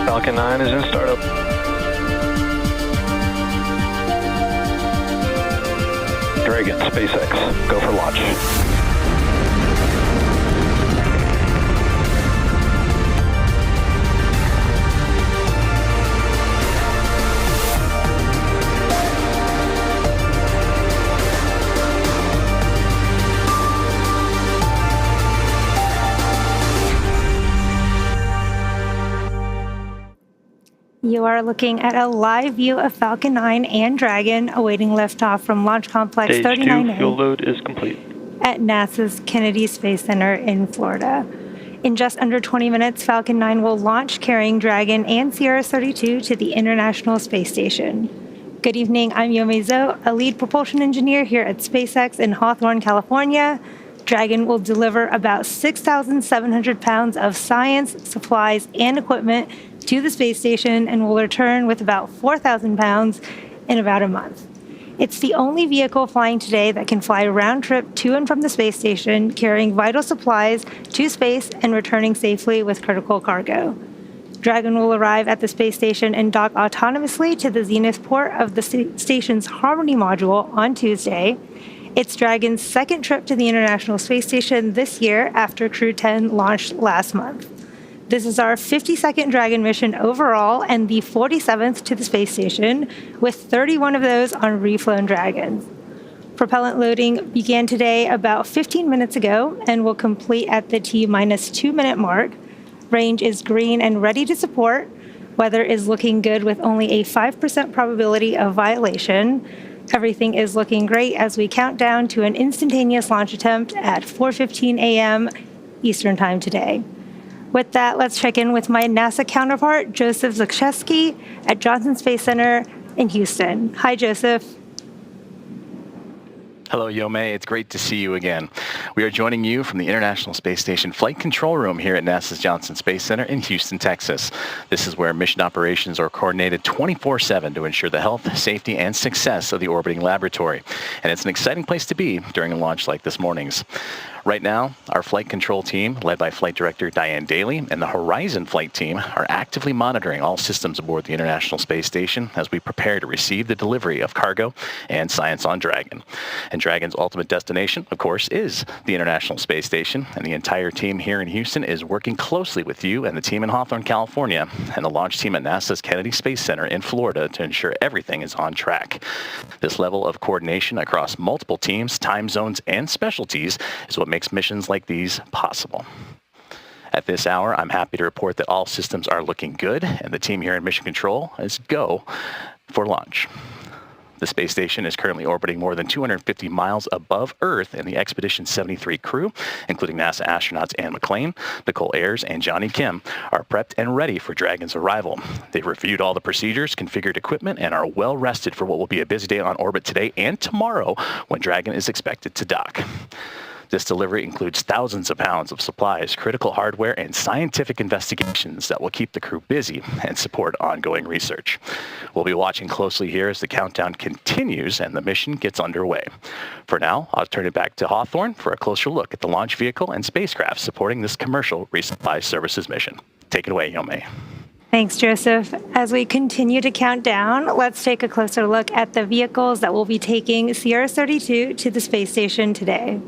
Falcon 9 is in startup. Dragon, SpaceX, go for launch. You are looking at a live view of Falcon 9 and Dragon awaiting liftoff from Launch Complex Stage 39A 2 fuel load is complete. at NASA's Kennedy Space Center in Florida. In just under 20 minutes, Falcon 9 will launch carrying Dragon and CRS-32 to the International Space Station. Good evening, I'm Yomei Zhou, a lead propulsion engineer here at SpaceX in Hawthorne, California. Dragon will deliver about 6,700 pounds of science, supplies, and equipment to the space station and will return with about 4,000 pounds in about a month. It's the only vehicle flying today that can fly round trip to and from the space station, carrying vital supplies to space and returning safely with critical cargo. Dragon will arrive at the space station and dock autonomously to the zenith port of the station's Harmony module on Tuesday. It's Dragon's second trip to the International Space Station this year after Crew 10 launched last month. This is our 52nd Dragon mission overall and the 47th to the space station, with 31 of those on reflown Dragons. Propellant loading began today about 15 minutes ago and will complete at the T-minus 2-minute mark. Range is green and ready to support. Weather is looking good with only a 5% probability of violation. Everything is looking great as we count down to an instantaneous launch attempt at 4:15 a.m. Eastern Time today. With that, let's check in with my NASA counterpart, Joseph Zakrzewski at Johnson Space Center in Houston. Hi, Joseph. Hello, Yomei. It's great to see you again. We are joining you from the International Space Station Flight Control Room here at NASA's Johnson Space Center in Houston, Texas. This is where mission operations are coordinated 24/7 to ensure the health, safety, and success of the orbiting laboratory. And it's an exciting place to be during a launch like this morning's. Right now, our flight control team, led by Flight Director Diane Daly, and the Horizon flight team are actively monitoring all systems aboard the International Space Station as we prepare to receive the delivery of cargo and science on Dragon. And Dragon's ultimate destination, of course, is the International Space Station, and the entire team here in Houston is working closely with you and the team in Hawthorne, California, and the launch team at NASA's Kennedy Space Center in Florida to ensure everything is on track. This level of coordination across multiple teams, time zones, and specialties is what makes missions like these possible. At this hour, I'm happy to report that all systems are looking good, and the team here in Mission Control is go for launch. The space station is currently orbiting more than 250 miles above Earth, and the Expedition 73 crew, including NASA astronauts Anne McClain, Nicole Ayers, and Johnny Kim, are prepped and ready for Dragon's arrival. They've reviewed all the procedures, configured equipment, and are well rested for what will be a busy day on orbit today and tomorrow when Dragon is expected to dock. This delivery includes thousands of pounds of supplies, critical hardware, and scientific investigations that will keep the crew busy and support ongoing research. We'll be watching closely here as the countdown continues and the mission gets underway. For now, I'll turn it back to Hawthorne for a closer look at the launch vehicle and spacecraft supporting this commercial resupply services mission. Take it away, Yomei. Thanks, Joseph. As we continue to count down, let's take a closer look at the vehicles that will be taking CRS-32 to the space station today.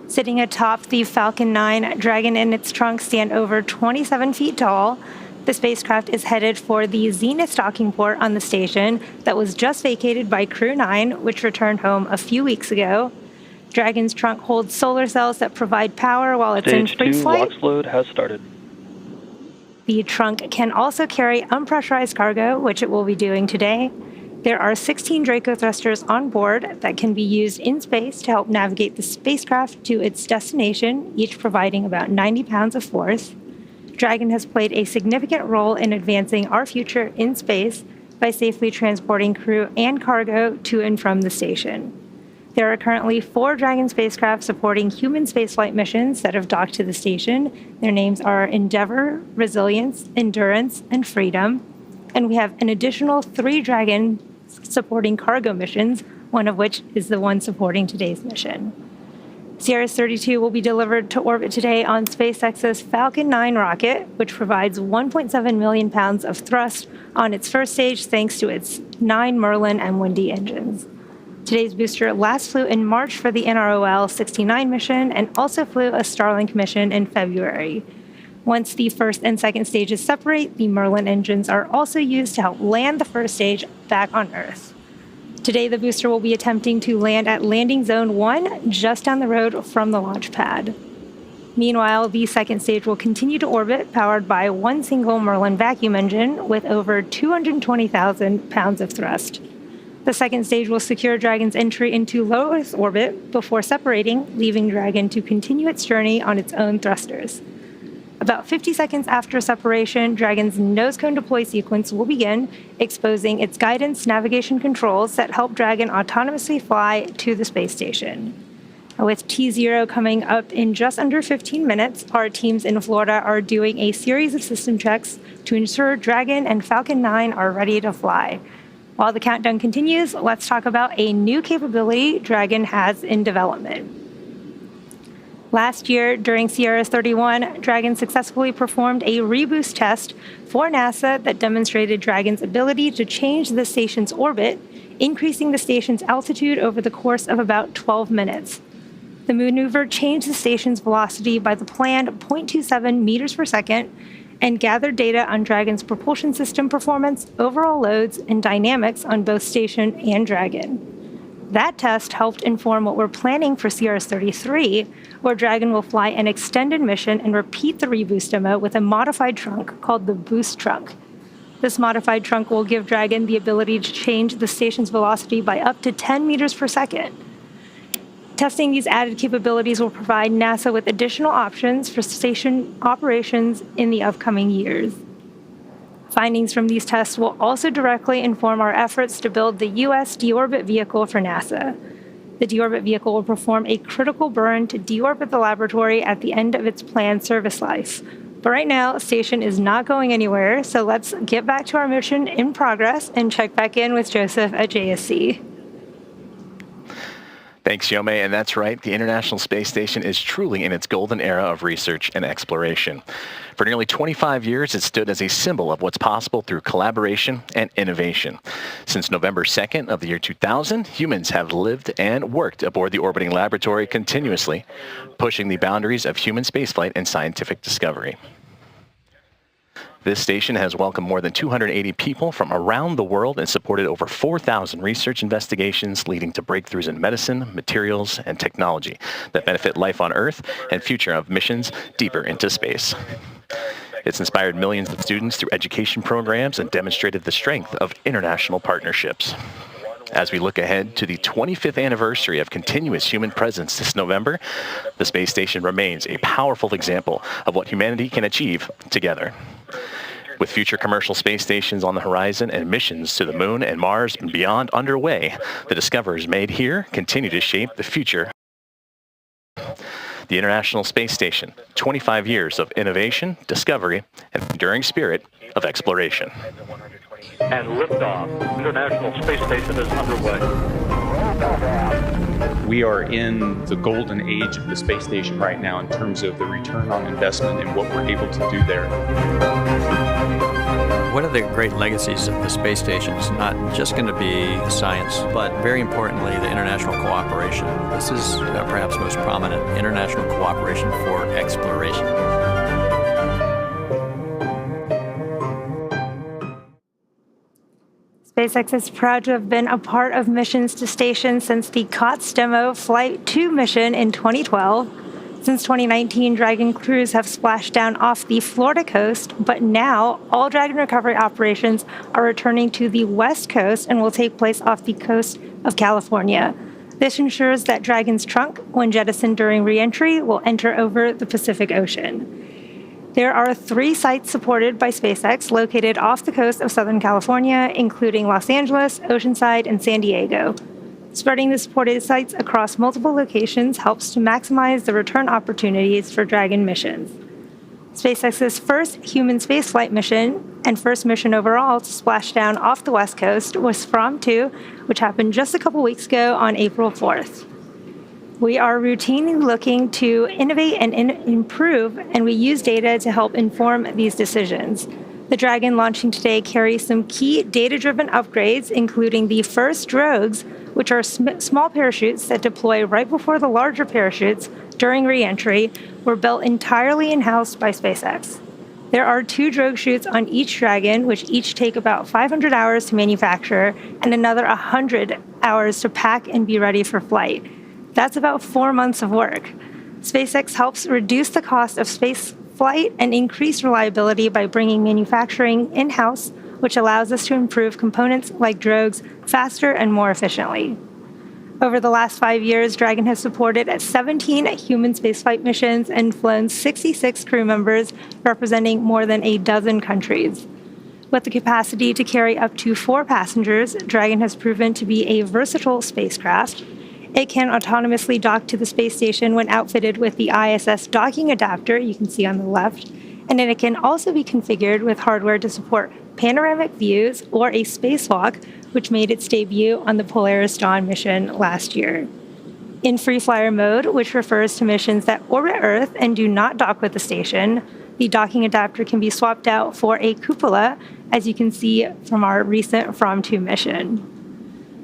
Sitting atop the Falcon 9, Dragon and its trunk stand over 27 feet tall. The spacecraft is headed for the zenith docking port on the station that was just vacated by Crew 9, which returned home a few weeks ago. Dragon's trunk holds solar cells that provide power while it's in free flight. Stage 2 LOX load has started. The trunk can also carry unpressurized cargo, which it will be doing today. There are 16 Draco thrusters on board that can be used in space to help navigate the spacecraft to its destination, each providing about 90 pounds of force. Dragon has played a significant role in advancing our future in space by safely transporting crew and cargo to and from the station. There are currently 4 Dragon spacecraft supporting human spaceflight missions that have docked to the station. Their names are Endeavour, Resilience, Endurance, and Freedom. And we have an additional 3 Dragon supporting cargo missions, one of which is the one supporting today's mission. CRS-32 will be delivered to orbit today on SpaceX's Falcon 9 rocket, which provides 1.7 million pounds of thrust on its first stage thanks to its 9 Merlin M1D engines. Today's booster last flew in March for the NROL-69 mission and also flew a Starlink mission in February. Once the first and second stages separate, the Merlin engines are also used to help land the first stage back on Earth. Today, the booster will be attempting to land at Landing Zone 1, just down the road from the launch pad. Meanwhile, the second stage will continue to orbit, powered by one single Merlin vacuum engine with over 220,000 pounds of thrust. The second stage will secure Dragon's entry into low Earth orbit before separating, leaving Dragon to continue its journey on its own thrusters. About 50 seconds after separation, Dragon's nose cone deploy sequence will begin, exposing its guidance navigation controls that help Dragon autonomously fly to the space station. With T0 coming up in just under 15 minutes, our teams in Florida are doing a series of system checks to ensure Dragon and Falcon 9 are ready to fly. While the countdown continues, let's talk about a new capability Dragon has in development. Last year, during CRS-31, Dragon successfully performed a reboost test for NASA that demonstrated Dragon's ability to change the station's orbit, increasing the station's altitude over the course of about 12 minutes. The maneuver changed the station's velocity by the planned 0.27 meters per second and gathered data on Dragon's propulsion system performance, overall loads, and dynamics on both station and Dragon. That test helped inform what we're planning for CRS-33, where Dragon will fly an extended mission and repeat the reboost demo with a modified trunk called the Boost Trunk. This modified trunk will give Dragon the ability to change the station's velocity by up to 10 meters per second. Testing these added capabilities will provide NASA with additional options for station operations in the upcoming years. Findings from these tests will also directly inform our efforts to build the U.S. deorbit vehicle for NASA. The deorbit vehicle will perform a critical burn to deorbit the laboratory at the end of its planned service life. But right now, station is not going anywhere, so let's get back to our mission in progress and check back in with Joseph at JSC. Thanks, Yome, and that's right. The International Space Station is truly in its golden era of research and exploration. For nearly 25 years, it stood as a symbol of what's possible through collaboration and innovation. Since November 2nd of the year 2000, humans have lived and worked aboard the orbiting laboratory continuously, pushing the boundaries of human spaceflight and scientific discovery. This station has welcomed more than 280 people from around the world and supported over 4,000 research investigations leading to breakthroughs in medicine, materials, and technology that benefit life on Earth and future of missions deeper into space. It's inspired millions of students through education programs and demonstrated the strength of international partnerships. As we look ahead to the 25th anniversary of continuous human presence this November, the space station remains a powerful example of what humanity can achieve together. With future commercial space stations on the horizon and missions to the Moon and Mars and beyond underway, the discoveries made here continue to shape the future. The International Space Station, 25 years of innovation, discovery, and enduring spirit of exploration. And liftoff. International Space Station is underway. We are in the golden age of the space station right now in terms of the return on investment and what we're able to do there. One of the great legacies of the space station is not just going to be science, but very importantly, the international cooperation. This is perhaps most prominent, international cooperation for exploration. SpaceX is proud to have been a part of missions to station since the COTS demo Flight 2 mission in 2012. Since 2019, Dragon crews have splashed down off the Florida coast, but now all Dragon recovery operations are returning to the West Coast and will take place off the coast of California. This ensures that Dragon's trunk, when jettisoned during re-entry, will enter over the Pacific Ocean. There are 3 sites supported by SpaceX located off the coast of Southern California, including Los Angeles, Oceanside, and San Diego. Spreading the supported sites across multiple locations helps to maximize the return opportunities for Dragon missions. SpaceX's first human spaceflight mission and first mission overall to splash down off the West Coast was From 2, which happened just a couple weeks ago on April 4th. We are routinely looking to innovate and improve, and we use data to help inform these decisions. The Dragon launching today carries some key data-driven upgrades, including the first drogues, which are small parachutes that deploy right before the larger parachutes during re-entry, were built entirely in-house by SpaceX. There are 2 drogue chutes on each Dragon, which each take about 500 hours to manufacture and another 100 hours to pack and be ready for flight. That's about 4 months of work. SpaceX helps reduce the cost of space flight and increase reliability by bringing manufacturing in-house, which allows us to improve components like drogues faster and more efficiently. Over the last 5 years, Dragon has supported 17 human spaceflight missions and flown 66 crew members, representing more than a dozen countries. With the capacity to carry up to 4 passengers, Dragon has proven to be a versatile spacecraft. It can autonomously dock to the space station when outfitted with the ISS docking adapter you can see on the left, and then it can also be configured with hardware to support panoramic views or a spacewalk, which made its debut on the Polaris Dawn mission last year. In free flyer mode, which refers to missions that orbit Earth and do not dock with the station, the docking adapter can be swapped out for a cupola, as you can see from our recent From-2 mission.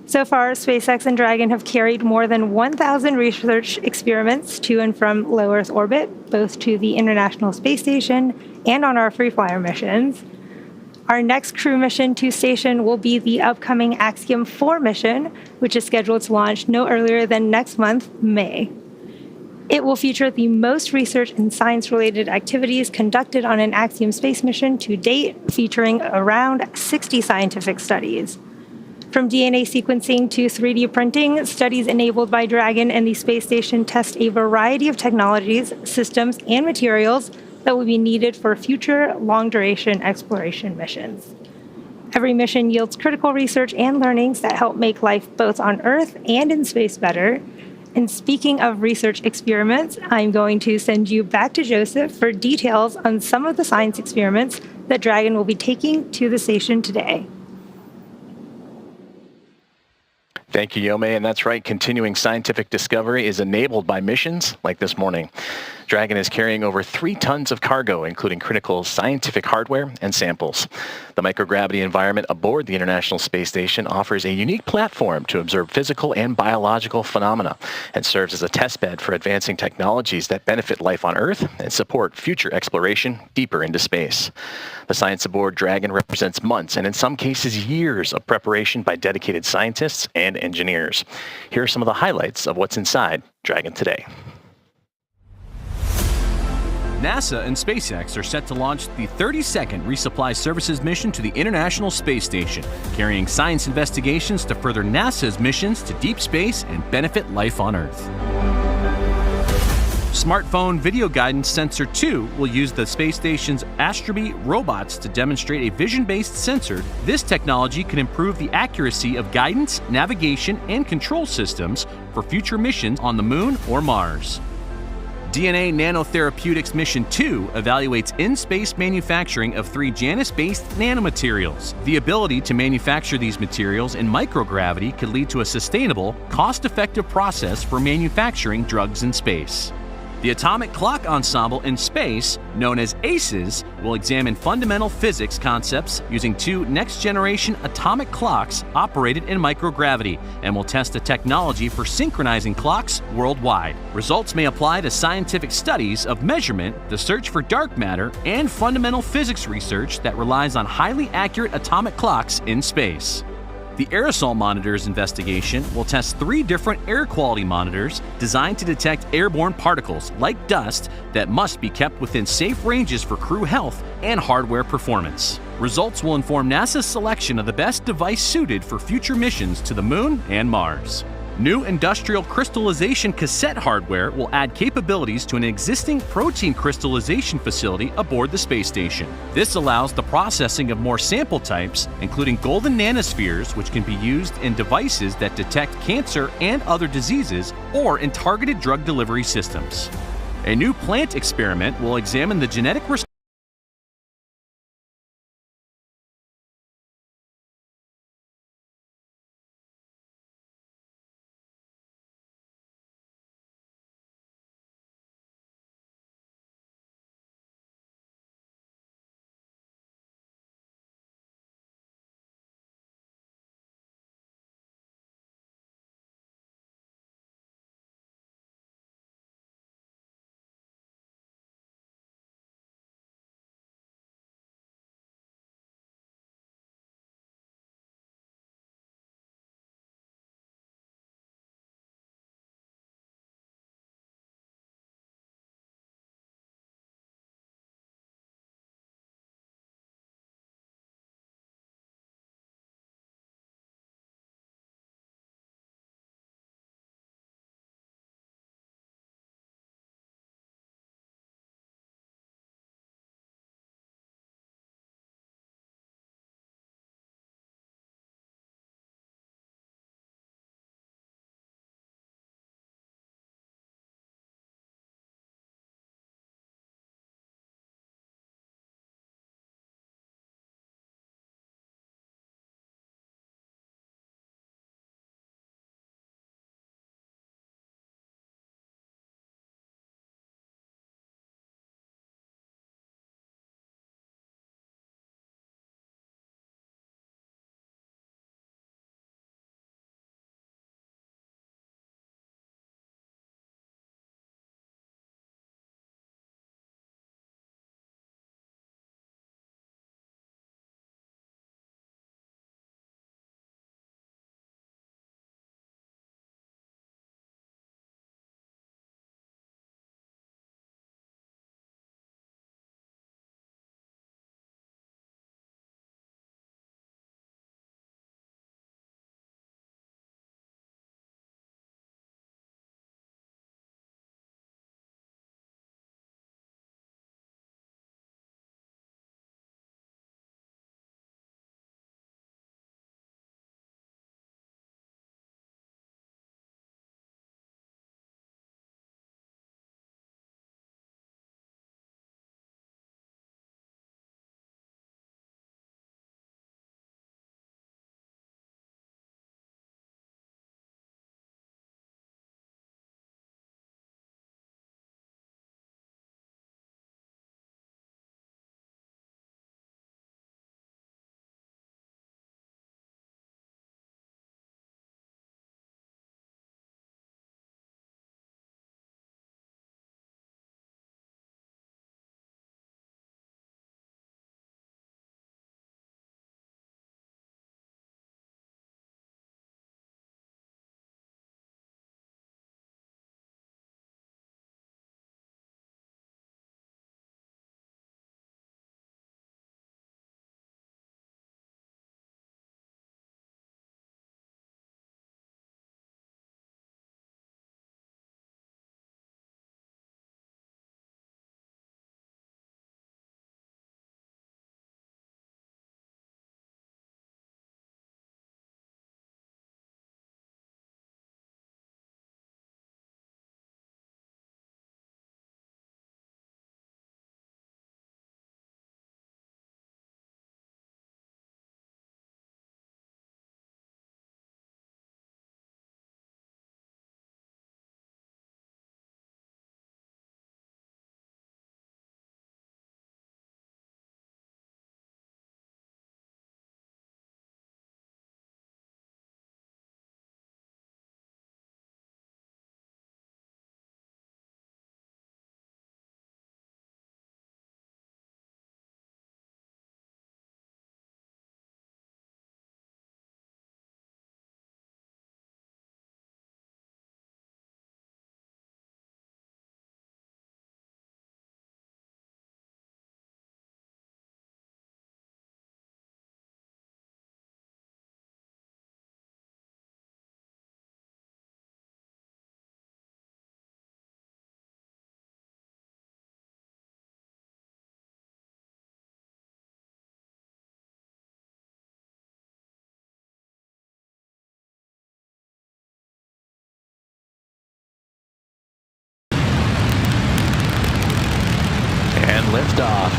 So far, SpaceX and Dragon have carried more than 1,000 research experiments to and from low Earth orbit, both to the International Space Station and on our free flyer missions. Our next crew mission to station will be the upcoming Axiom 4 mission, which is scheduled to launch no earlier than next month, May. It will feature the most research and science-related activities conducted on an Axiom space mission to date, featuring around 60 scientific studies. From DNA sequencing to 3D printing, studies enabled by Dragon and the space station test a variety of technologies, systems, and materials that will be needed for future long-duration exploration missions. Every mission yields critical research and learnings that help make life both on Earth and in space better. And speaking of research experiments, I'm going to send you back to Joseph for details on some of the science experiments that Dragon will be taking to the station today. Thank you, Yome, and that's right. Continuing scientific discovery is enabled by missions like this morning. Dragon is carrying over 3 tons of cargo, including critical scientific hardware and samples. The microgravity environment aboard the International Space Station offers a unique platform to observe physical and biological phenomena and serves as a testbed for advancing technologies that benefit life on Earth and support future exploration deeper into space. The science aboard Dragon represents months and in some cases years of preparation by dedicated scientists and engineers. Here are some of the highlights of what's inside Dragon today. NASA and SpaceX are set to launch the 32nd Resupply Services mission to the International Space Station, carrying science investigations to further NASA's missions to deep space and benefit life on Earth. Smartphone Video Guidance Sensor 2 will use the space station's Astrobee robots to demonstrate a vision-based sensor. This technology can improve the accuracy of guidance, navigation, and control systems for future missions on the Moon or Mars. DNA Nanotherapeutics Mission 2 evaluates in-space manufacturing of 3 Janus-based nanomaterials. The ability to manufacture these materials in microgravity could lead to a sustainable, cost-effective process for manufacturing drugs in space. The Atomic Clock Ensemble in Space, known as ACES, will examine fundamental physics concepts using 2 next-generation atomic clocks operated in microgravity and will test the technology for synchronizing clocks worldwide. Results may apply to scientific studies of measurement, the search for dark matter, and fundamental physics research that relies on highly accurate atomic clocks in space. The Aerosol Monitors investigation will test 3 different air quality monitors designed to detect airborne particles, like dust, that must be kept within safe ranges for crew health and hardware performance. Results will inform NASA's selection of the best device suited for future missions to the Moon and Mars. New industrial crystallization cassette hardware will add capabilities to an existing protein crystallization facility aboard the space station. This allows the processing of more sample types, including golden nanospheres, which can be used in devices that detect cancer and other diseases or in targeted drug delivery systems. A new plant experiment will examine the genetic response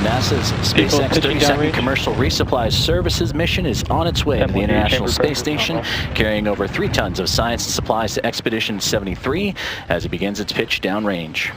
NASA's SpaceX 30-second commercial resupply services mission is on its way to the International Space Station, carrying over 3 tons of science and supplies to Expedition 73 as it begins its pitch downrange.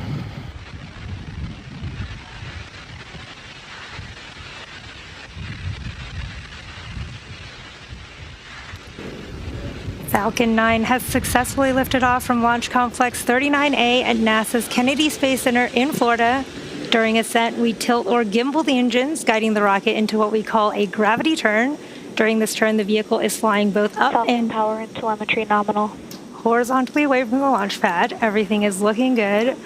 Falcon 9 has successfully lifted off from Launch Complex 39A at NASA's Kennedy Space Center in Florida. During ascent, we tilt or gimbal the engines, guiding the rocket into what we call a gravity turn. During this turn, the vehicle is flying both up and power and telemetry nominal. Horizontally away from the launch pad. Everything is looking good.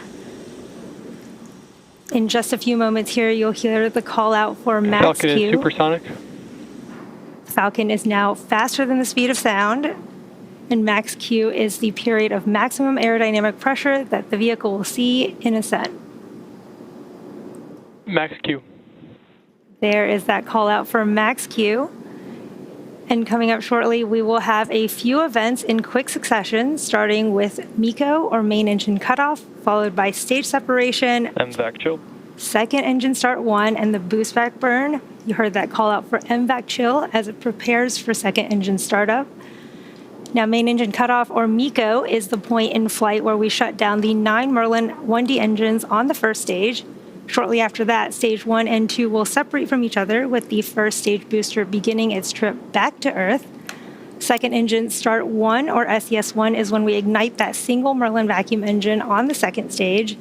In just a few moments here, you'll hear the call out for max Falcon Q. is supersonic. Falcon is now faster than the speed of sound. And max Q is the period of maximum aerodynamic pressure that the vehicle will see in ascent. Max Q. There is that call out for max Q. And coming up shortly, we will have a few events in quick succession, starting with MECO, or main engine cutoff, followed by stage separation, MVAC chill. second engine start 1, and the boost back burn. You heard that call out for MVAC chill as it prepares for second engine startup. Now, main engine cutoff, or MECO, is the point in flight where we shut down the 9 Merlin 1D engines on the first stage. Shortly after that, stage 1 and 2 will separate from each other, with the first stage booster beginning its trip back to Earth. Second engine start 1, or SES-1, is when we ignite that single Merlin vacuum engine on the second stage.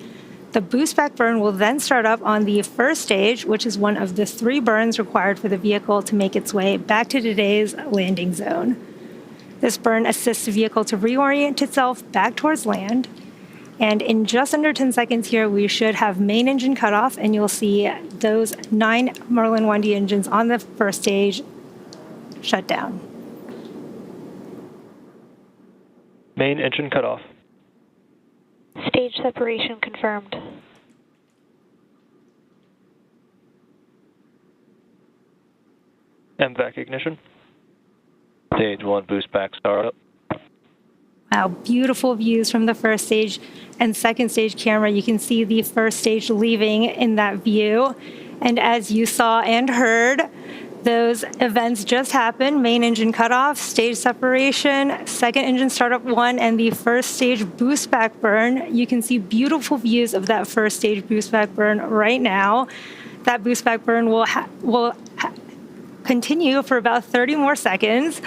The boost back burn will then start up on the first stage, which is one of the 3 burns required for the vehicle to make its way back to today's landing zone. This burn assists the vehicle to reorient itself back towards land. And in just under 10 seconds here, we should have main engine cutoff, and you'll see those 9 Merlin 1D engines on the first stage shut down. Main engine cutoff. Stage separation confirmed. MVAC ignition. Stage 1 boost back startup. Wow, beautiful views from the first stage and second stage camera. You can see the first stage leaving in that view. And as you saw and heard, those events just happened. Main engine cutoff, stage separation, second engine startup 1, and the first stage boost back burn. You can see beautiful views of that first stage boost back burn right now. That boost back burn will continue for about 30 more seconds.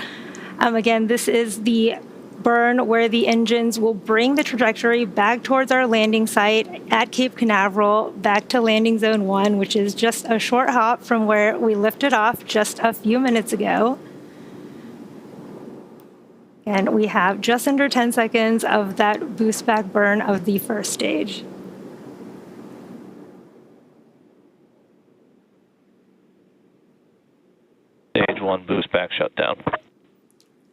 Again, this is the burn where the engines will bring the trajectory back towards our landing site at Cape Canaveral, back to landing zone 1, which is just a short hop from where we lifted off just a few minutes ago. And we have just under 10 seconds of that boost back burn of the first stage. Stage 1 boost back shutdown.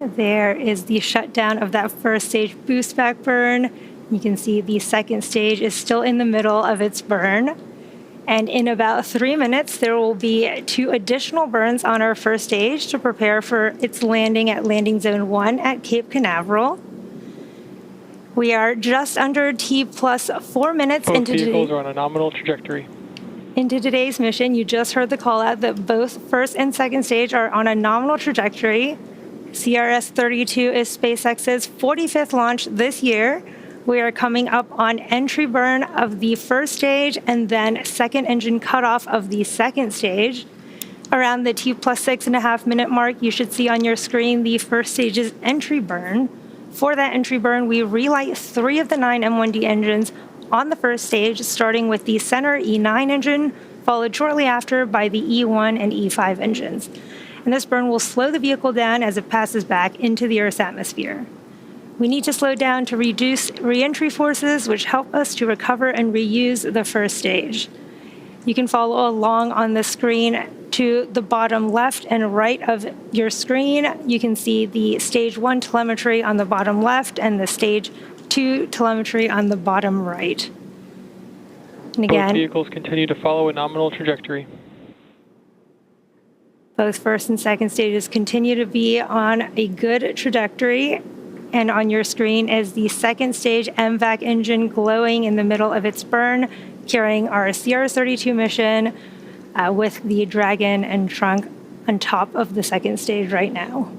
There is the shutdown of that first stage boost back burn. You can see the second stage is still in the middle of its burn. And in about 3 minutes, there will be 2 additional burns on our first stage to prepare for its landing at landing zone 1 at Cape Canaveral. We are just under T plus 4 minutes Both into vehicles are on a nominal trajectory. Into today's mission. You just heard the call out that both first and second stage are on a nominal trajectory. CRS-32 is SpaceX's 45th launch this year. We are coming up on entry burn of the first stage and then second engine cutoff of the second stage. Around the T plus 6.5 minute mark, you should see on your screen the first stage's entry burn. For that entry burn, we relight 3 of the 9 M1D engines on the first stage, starting with the center E9 engine, followed shortly after by the E1 and E5 engines. And this burn will slow the vehicle down as it passes back into the Earth's atmosphere. We need to slow down to reduce re-entry forces, which help us to recover and reuse the first stage. You can follow along on the screen to the bottom left and right of your screen. You can see the stage 1 telemetry on the bottom left and the stage 2 telemetry on the bottom right. And again, Both vehicles continue to follow a nominal trajectory. both first and second stages continue to be on a good trajectory. And on your screen is the second stage MVAC engine glowing in the middle of its burn, carrying our CRS-32 mission with the Dragon and trunk on top of the second stage right now.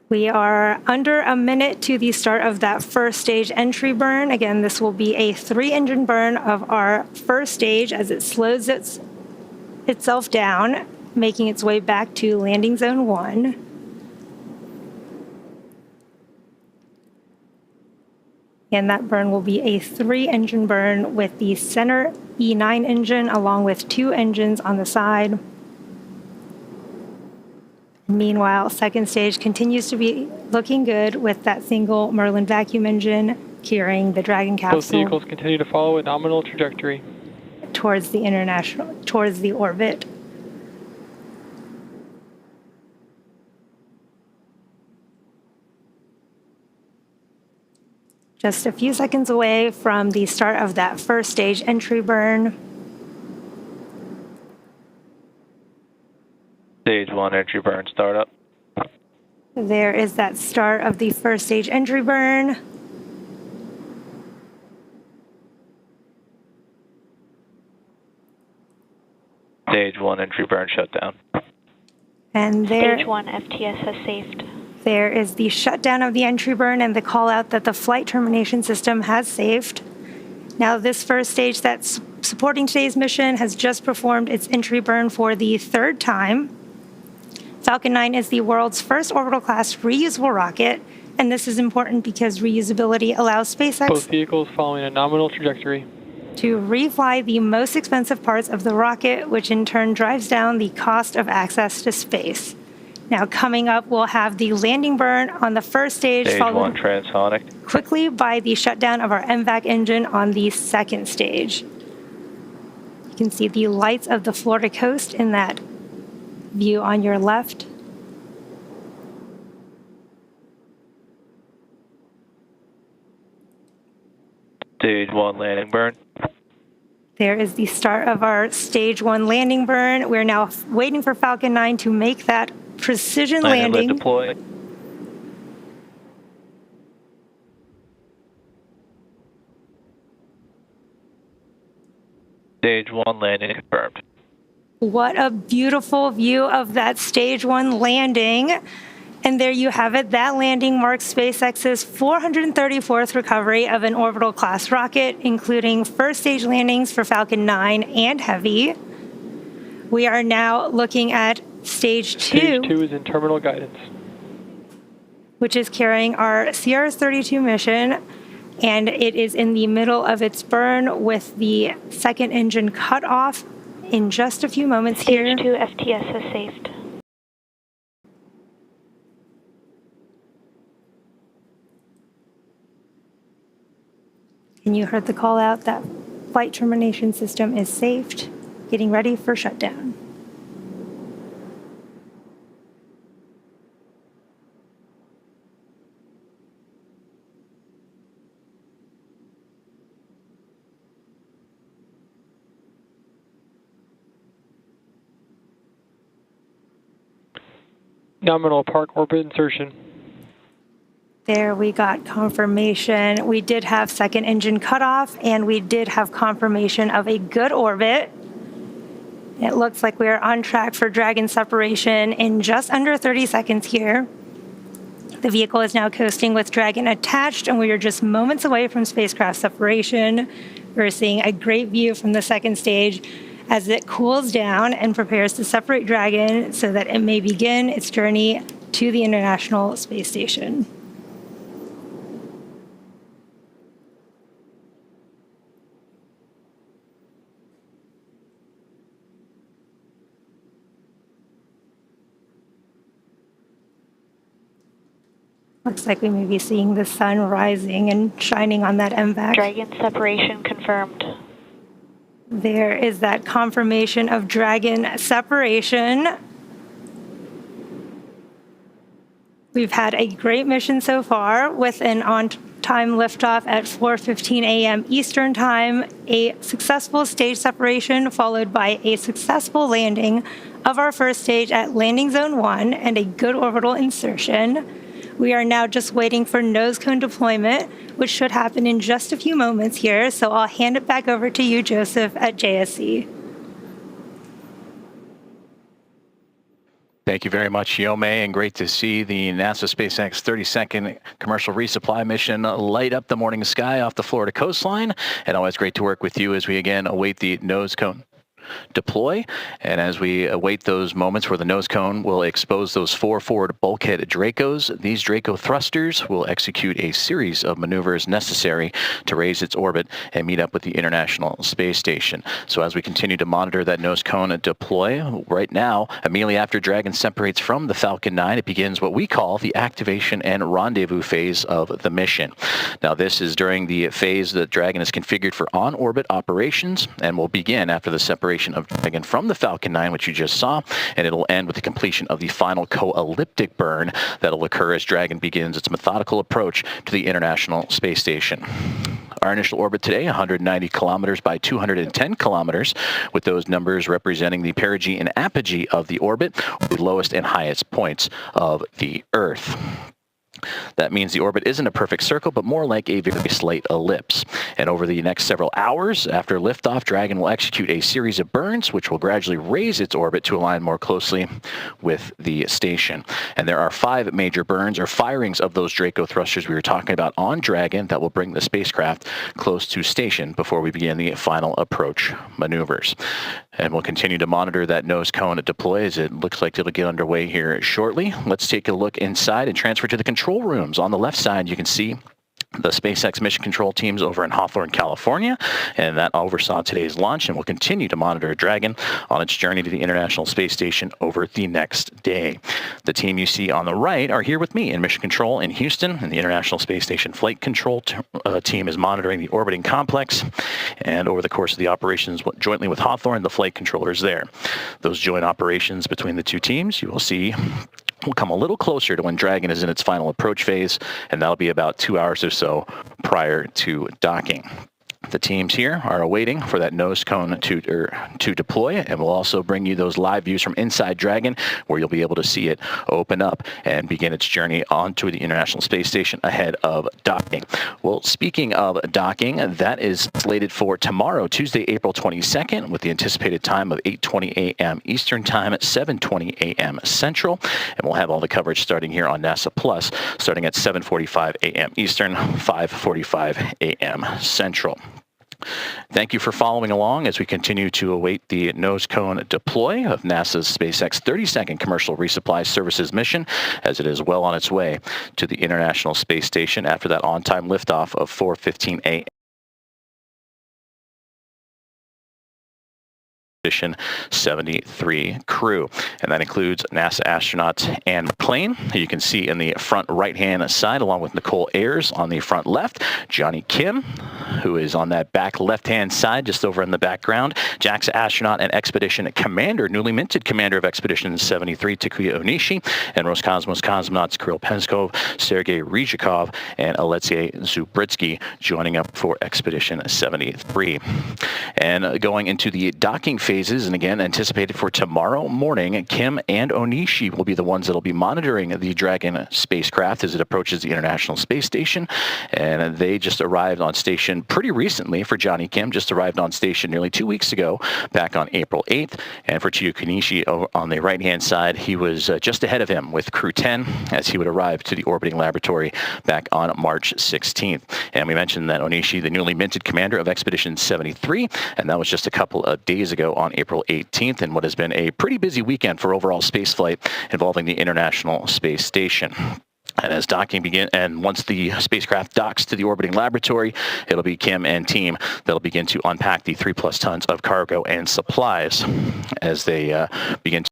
We are under a minute to the start of that first stage entry burn. Again, this will be a 3-engine burn of our first stage as it slows itself down, making its way back to landing zone 1. And that burn will be a 3-engine burn with the center E9 engine along with 2 engines on the side. Meanwhile, second stage continues to be looking good with that single Merlin vacuum engine carrying the Dragon capsule. Both vehicles continue to follow a nominal trajectory towards the orbit. Just a few seconds away from the start of that first stage entry burn. Stage 1 entry burn startup. There is that start of the first stage entry burn. Stage 1 entry burn shutdown. And there, Stage 1 FTS has saved. there is the shutdown of the entry burn and the call out that the flight termination system has saved. Now this first stage that's supporting today's mission has just performed its entry burn for the 3rd time. Falcon 9 is the world's first orbital class reusable rocket, and this is important because reusability allows SpaceX Both vehicles following a nominal trajectory to refly the most expensive parts of the rocket, which in turn drives down the cost of access to space. Now coming up, we'll have the landing burn on the first stage, Stage 1 followed transonic. quickly by the shutdown of our MVAC engine on the second stage. You can see the lights of the Florida coast in that view on your left. Stage 1 landing burn. There is the start of our stage 1 landing burn. We're now waiting for Falcon 9 to make that precision landing. Lift deploy. Stage 1 landing confirmed. What a beautiful view of that stage 1 landing. And there you have it. That landing marks SpaceX's 434th recovery of an orbital class rocket, including first stage landings for Falcon 9 and Heavy. We are now looking at stage 2. Stage 2 is in terminal guidance, which is carrying our CRS-32 mission, and it is in the middle of its burn with the second engine cut off in just a few moments here. Stage 2 FTS has saved. And you heard the call out that flight termination system is saved, getting ready for shutdown. nominal park orbit insertion. There we got confirmation. We did have second engine cutoff, and we did have confirmation of a good orbit. It looks like we are on track for Dragon separation in just under 30 seconds here. The vehicle is now coasting with Dragon attached, and we are just moments away from spacecraft separation. We're seeing a great view from the second stage as it cools down and prepares to separate Dragon so that it may begin its journey to the International Space Station. Looks like we may be seeing the sun rising and shining on that MVAC. Dragon separation confirmed. There is that confirmation of Dragon separation. We've had a great mission so far with an on-time liftoff at 4:15 a.m. Eastern Time, a successful stage separation followed by a successful landing of our first stage at landing zone 1 and a good orbital insertion. We are now just waiting for nose cone deployment, which should happen in just a few moments here. So I'll hand it back over to you, Joseph, at JSC. Thank you very much, Yome, and great to see the NASA SpaceX 32nd commercial resupply mission light up the morning sky off the Florida coastline. And always great to work with you as we again await the nose cone deploy. And as we await those moments where the nose cone will expose those 4 forward bulkhead Dracos, these Draco thrusters will execute a series of maneuvers necessary to raise its orbit and meet up with the International Space Station. So as we continue to monitor that nose cone deploy, right now, immediately after Dragon separates from the Falcon 9, it begins what we call the activation and rendezvous phase of the mission. Now, this is during the phase that Dragon is configured for on-orbit operations and will begin after the separation of Dragon from the Falcon 9, which you just saw, and it'll end with the completion of the final co-elliptic burn that'll occur as Dragon begins its methodical approach to the International Space Station. Our initial orbit today, 190 kilometers by 210 kilometers, with those numbers representing the perigee and apogee of the orbit, the lowest and highest points of the Earth. That means the orbit isn't a perfect circle, but more like a very slight ellipse. And over the next several hours after liftoff, Dragon will execute a series of burns, which will gradually raise its orbit to align more closely with the station. And there are 5 major burns or firings of those Draco thrusters we were talking about on Dragon that will bring the spacecraft close to station before we begin the final approach maneuvers. And we'll continue to monitor that nose cone deploy as it looks like it'll get underway here shortly. Let's take a look inside and transfer to the control rooms. On the left side, you can see the SpaceX mission control teams over in Hawthorne, California, and that oversaw today's launch and will continue to monitor Dragon on its journey to the International Space Station over the next day. The team you see on the right are here with me in mission control in Houston, and the International Space Station flight control team is monitoring the orbiting complex, and over the course of the operations jointly with Hawthorne, the flight controllers there. Those joint operations between the two teams, you will see, will come a little closer to when Dragon is in its final approach phase, and that'll be about 2 hours or so prior to docking. The teams here are awaiting for that nose cone to deploy, and we'll also bring you those live views from inside Dragon, where you'll be able to see it open up and begin its journey onto the International Space Station ahead of docking. Well, speaking of docking, that is slated for tomorrow, Tuesday, April 22nd, with the anticipated time of 8:20 a.m. Eastern Time at 7:20 a.m. Central, and we'll have all the coverage starting here on NASA Plus, starting at 7:45 a.m. Eastern, 5:45 a.m. Central. Thank you for following along as we continue to await the nose cone deploy of NASA's SpaceX 32nd commercial resupply services mission, as it is well on its way to the International Space Station after that on-time liftoff of 4:15 a.m. Mission 73 crew, and that includes NASA astronauts Anne McClain, who you can see in the front right-hand side, along with Nicole Ayers on the front left, Johnny Kim, who is on that back left-hand side, just over in the background, JAXA astronaut and Expedition Commander, newly minted Commander of Expedition 73, Takuya Onishi, and Roscosmos cosmonauts Kirill Peskov, Sergei Ryzhikov, and Alexei Zubritsky joining up for Expedition 73. And going into the docking phases, and again anticipated for tomorrow morning, Kim and Onishi will be the ones that will be monitoring the Dragon spacecraft as it approaches the International Space Station. And they just arrived on station pretty recently. For Johnny Kim, just arrived on station nearly 2 weeks ago, back on April 8th. And for Takuya Onishi on the right-hand side, he was just ahead of him with Crew 10 as he would arrive to the orbiting laboratory back on March 16th. And we mentioned that Onishi, the newly minted Commander of Expedition 73, and that was just a couple of days ago on April 18th, and what has been a pretty busy weekend for overall spaceflight involving the International Space Station. And as docking begins, and once the spacecraft docks to the orbiting laboratory, it'll be Kim and team that'll begin to unpack the 3+ tons of cargo and supplies as they begin to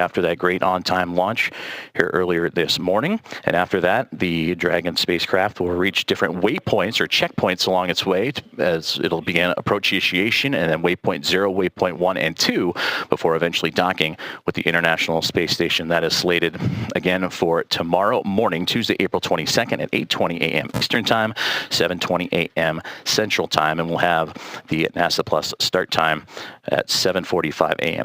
after that great on-time launch here earlier this morning. And after that, the Dragon spacecraft will reach different waypoints or checkpoints along its way as it'll begin approach initiation, and then waypoint 0, waypoint 1, and 2 before eventually docking with the International Space Station. That is slated again for tomorrow morning, Tuesday, April 22nd at 8:20 a.m. Eastern Time, 7:20 a.m. Central Time, and we'll have the NASA Plus start time at 7:45 a.m.